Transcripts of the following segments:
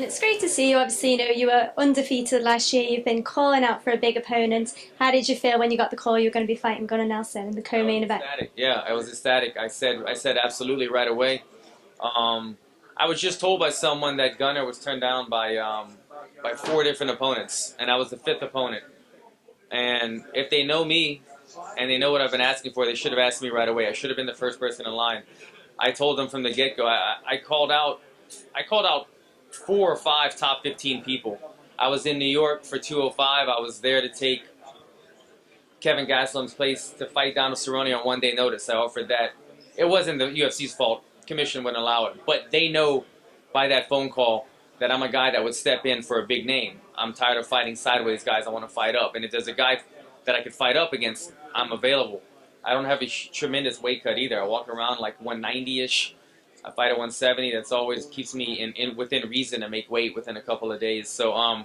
it's great to see you. Obviously, you were undefeated last year. You've been calling out for a big opponent. How did you feel when you got the call you were going to be fighting Gunnar Nelson in the I was co-main event? ecstatic. Yeah, I was ecstatic. I said absolutely right away. Um, I was just told by someone that Gunnar was turned down by four different opponents, and I was the fifth opponent. And if they know me and they know what I've been asking for, they should have asked me right away. I should have been the first person in line. I told them from the get-go. I called out 4 or 5 top 15 people. I was in New York for 205. I was there to take Kevin Gastelum's place to fight Donald Cerrone on 1 day notice. I offered that. It wasn't the UFC's fault. Commission wouldn't allow it. But they know by that phone call that I'm a guy that would step in for a big name. I'm tired of fighting sideways guys. I want to fight up. And if there's a guy that I could fight up against, I'm available. I don't have a tremendous weight cut either. I walk around like 190-ish. I fight at 170. That's always keeps me in within reason to make weight within a couple of days. So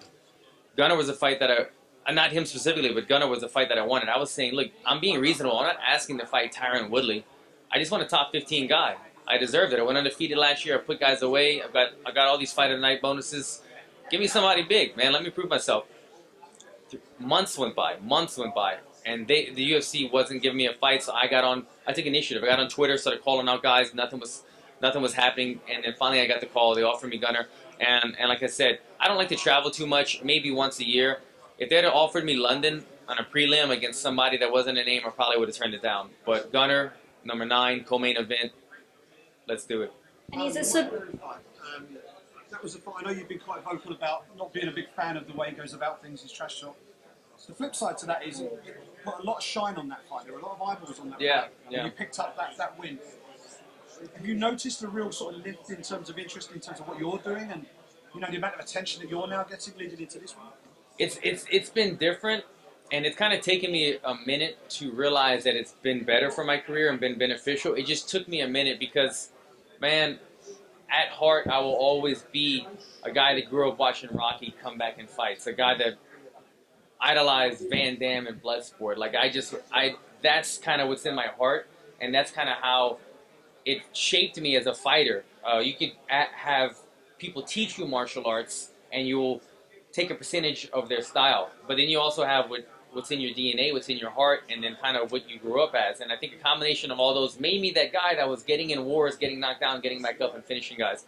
Gunnar was a fight that not him specifically, but Gunnar was a fight that I wanted. I was saying, look, I'm being reasonable. I'm not asking to fight Tyron Woodley. I just want a top 15 guy. I deserved it. I went undefeated last year. I put guys away. I got all these fight of the night bonuses. Give me somebody big, man. Let me prove myself. Months went by, and the UFC wasn't giving me a fight. So I took initiative. I got on Twitter, started calling out guys. Nothing was happening, and then finally I got the call. They offered me Gunnar, and like I said, I don't like to travel too much. Maybe once a year. If they had offered me London on a prelim against somebody that wasn't a name, I probably would have turned it down. But Gunnar, number 9, co-main event. Let's do it. And he's a sub. That was a fight. I know you've been quite vocal about not being a big fan of the way he goes about things, his trash talk. The flip side to that is it put a lot of shine on that fight. There were a lot of eyeballs on that Yeah, fight. yeah. And you picked up that win. Have you noticed a real sort of lift in terms of interest, in terms of what you're doing, and the amount of attention that you're now getting leading into this one? It's been different, and it's kind of taken me a minute to realize that it's been better for my career and been beneficial. It just took me a minute because, man, at heart, I will always be a guy that grew up watching Rocky come back in fights, a guy that idolized Van Damme and Bloodsport. That's kind of what's in my heart, and that's kind of how it shaped me as a fighter. You could have people teach you martial arts, and you'll take a percentage of their style. But then you also have what's in your DNA, what's in your heart, and then kind of what you grew up as. And I think a combination of all those made me that guy that was getting in wars, getting knocked down, getting back up, and finishing guys.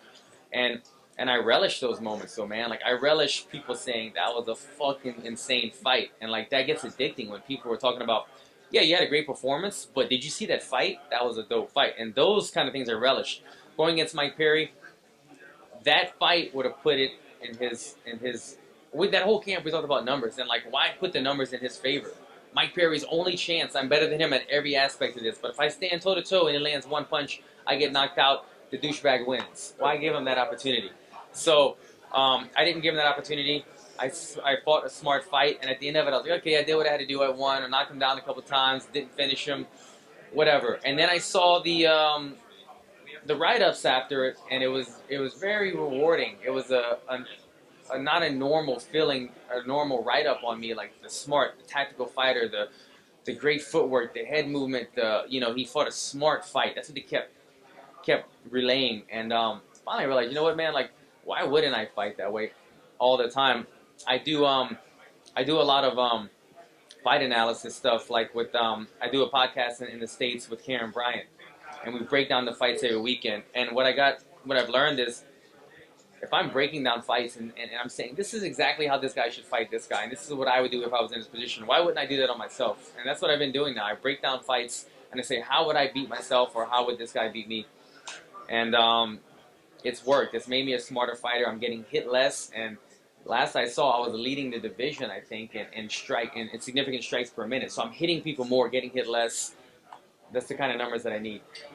And I relish those moments, so man. I relish people saying that was a fucking insane fight. And that gets addicting when people were talking about, yeah, you had a great performance, but did you see that fight? That was a dope fight. And those kind of things I relish. Going against Mike Perry, that fight would have put it in his with that whole camp. We talked about numbers, and why put the numbers in his favor? Mike Perry's only chance. I'm better than him at every aspect of this. But if I stand toe to toe and he lands one punch, I get knocked out. The douchebag wins. Why give him that opportunity? So I didn't give him that opportunity. I fought a smart fight, and at the end of it, I was like, okay, I did what I had to do. I won. I knocked him down a couple times. Didn't finish him. Whatever. And then I saw the write-ups after it, and it was very rewarding. It was a not a normal feeling, a normal write-up on me, like the smart, the tactical fighter, the great footwork, the head movement. He fought a smart fight. That's what they kept relaying. And finally I realized, you know what, man, why wouldn't I fight that way all the time? I do a lot of fight analysis stuff, I do a podcast in the States with Karen Bryant, and we break down the fights every weekend. And what I've learned is, if I'm breaking down fights and I'm saying, this is exactly how this guy should fight this guy, and this is what I would do if I was in this position, why wouldn't I do that on myself? And that's what I've been doing now. I break down fights, and I say, how would I beat myself, or how would this guy beat me? And it's worked. It's made me a smarter fighter. I'm getting hit less, and last I saw, I was leading the division, I think, in significant strikes per minute. So I'm hitting people more, getting hit less. That's the kind of numbers that I need.